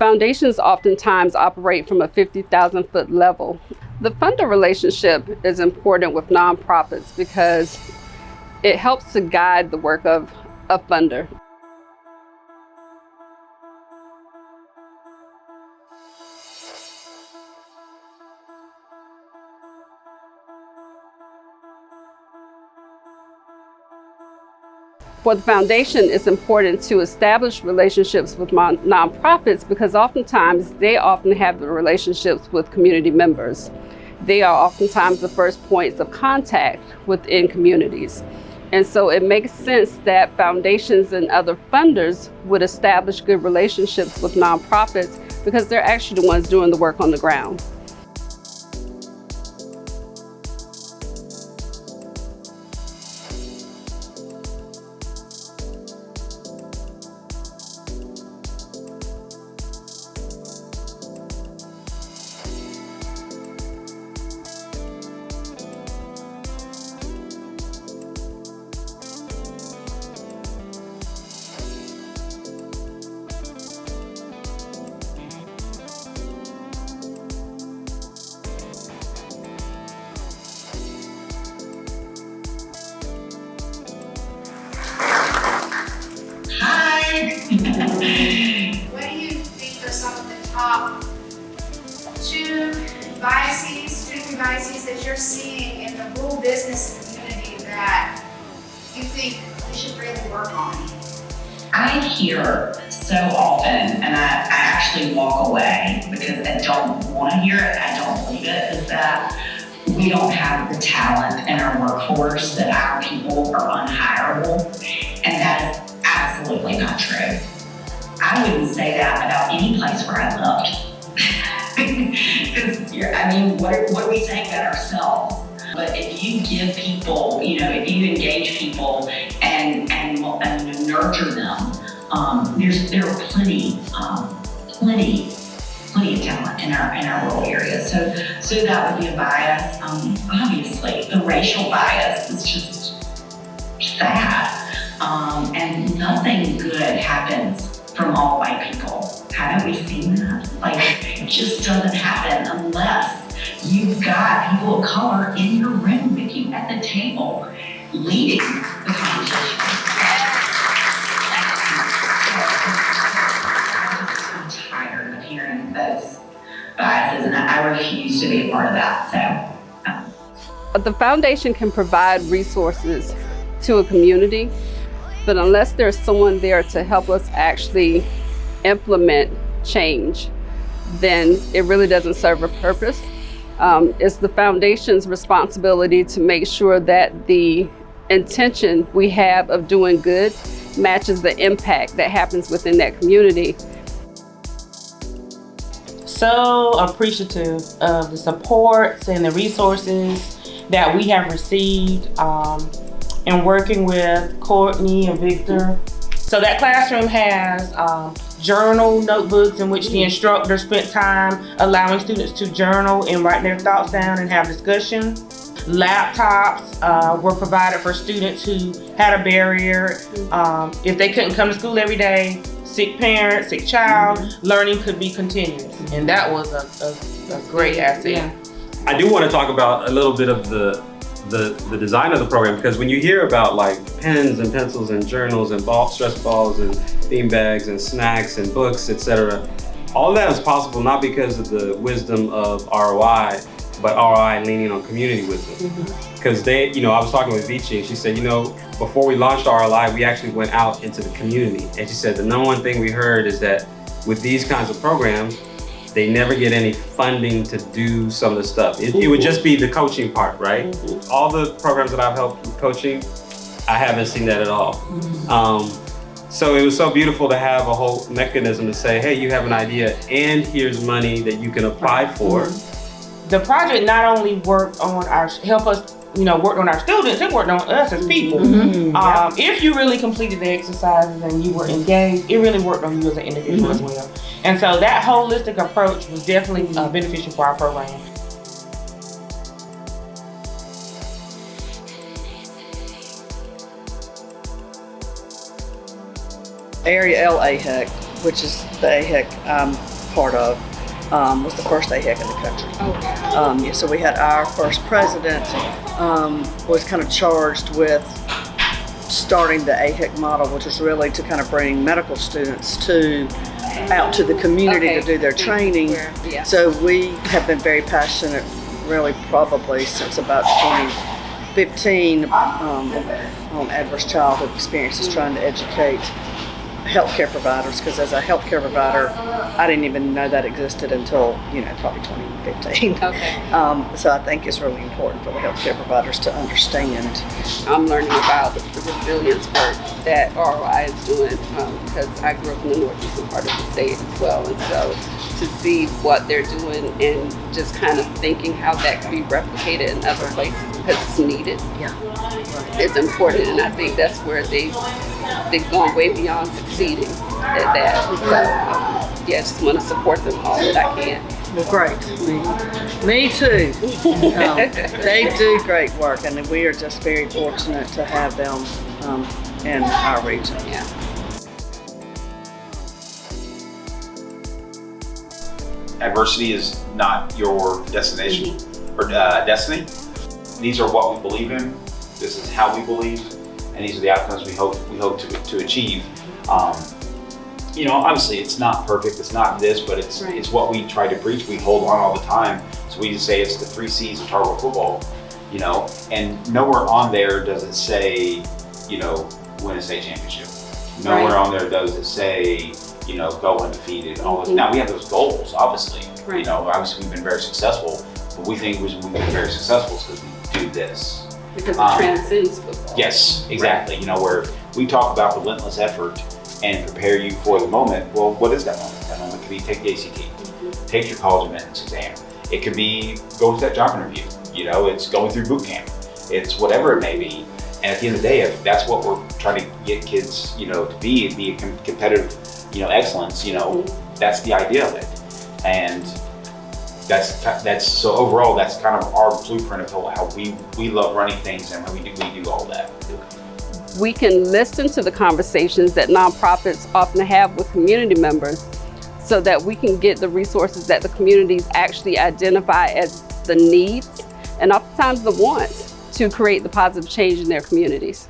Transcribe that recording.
Foundations oftentimes operate from a 50,000 foot level. The funder relationship is important with nonprofits because it helps to guide the work of a funder. For the foundation, it's important to establish relationships with nonprofits because oftentimes they often have the relationships with community members. They are oftentimes the first points of contact within communities. And so it makes sense that foundations and other funders would establish good relationships with nonprofits because they're actually the ones doing the work on the ground. What do you think are some of the top student biases that you're seeing in the rural business community that you think we should really work on? I hear so often, and I actually walk away because I don't want to hear it, I don't believe it, is that we don't have the talent in our workforce, that our people are unhireable, and that is absolutely not true. I wouldn't say that about any place where I lived. What are we saying about ourselves? But if you give people, if you engage people and nurture them, there are plenty of talent in our rural areas. So that would be a bias. Obviously, the racial bias is just sad. And nothing good happens from all white people. Haven't we seen that? It just doesn't happen unless you've got people of color in your room with you at the table, leading the conversation. I'm tired of hearing those biases, and I refuse to be a part of that. The foundation can provide resources to a community, but unless there's someone there to help us actually implement change, then it really doesn't serve a purpose. It's the foundation's responsibility to make sure that the intention we have of doing good matches the impact that happens within that community. So appreciative of the supports and the resources that we have received in working with Courtney and Victor. So that classroom has journal notebooks in which the instructor spent time allowing students to journal and write their thoughts down and have discussion. Laptops were provided for students who had a barrier. If they couldn't come to school every day, sick parent, sick child, learning could be continuous. And that was a great asset. Yeah. I do want to talk about a little bit of the design of the program, because when you hear about pens and pencils and journals and stress balls and bean bags and snacks and books, etc., all that is possible not because of the wisdom of ROI, but ROI leaning on community wisdom. Because I was talking with Vici, and she said, before we launched ROI, we actually went out into the community, and she said the number one thing we heard is that with these kinds of programs, they never get any funding to do some of the stuff. It would just be the coaching part, right? All the programs that I've helped with coaching, I haven't seen that at all. So it was so beautiful to have a whole mechanism to say, hey, you have an idea and here's money that you can apply for. The project not only worked on worked on our students, it worked on us as people. If you really completed the exercises and you were engaged, it really worked on you as an individual as well. And so that holistic approach was definitely beneficial for our program. Area L AHEC, which is the AHEC part of was the first AHEC in the country. Yeah, so we had our first president was kind of charged with starting the AHEC model, which was really to kind of bring medical students out to the community to do their training. Yeah. So we have been very passionate, really probably since about 2015, on adverse childhood experiences, trying to educate healthcare providers, because as a healthcare provider, I didn't even know that existed until, probably 2015. So I think it's really important for the healthcare providers to understand. I'm learning about the resilience work that ROI is doing because I grew up in the northeastern part of the state as well, and so to see what they're doing and just kind of thinking how that could be replicated in other places because it's needed. Yeah. It's important, and I think that's where they've gone way beyond succeeding at that. So, I just want to support them all that I can. Well, great. Me too. They do great work, and we are just very fortunate to have them in our region. Yeah. Adversity is not your destination or destiny. These are what we believe in. This is how we believe, and these are the outcomes we hope to achieve. Obviously it's not perfect. It's not this, but it's what we try to preach. We hold on all the time. So we just say it's the 3 C's of target football. And nowhere on there does it say, win a state championship. Nowhere on there does it say, go undefeated. All this. Now we have those goals, obviously. Obviously we've been very successful, but we think we've been very successful because we do this. Because it transcends football. Yes, exactly. Where we talk about relentless effort and prepare you for the moment. Well, what is that moment? That moment could be take the ACT, take your college admittance exam. It could be go to that job interview. It's going through boot camp. It's whatever it may be. And at the end of the day, if that's what we're trying to get kids, to be a competitive, excellence, that's the idea of it. And that's so overall, that's kind of our blueprint of how we love running things and how we do all that. We can listen to the conversations that nonprofits often have with community members so that we can get the resources that the communities actually identify as the needs and oftentimes the wants to create the positive change in their communities.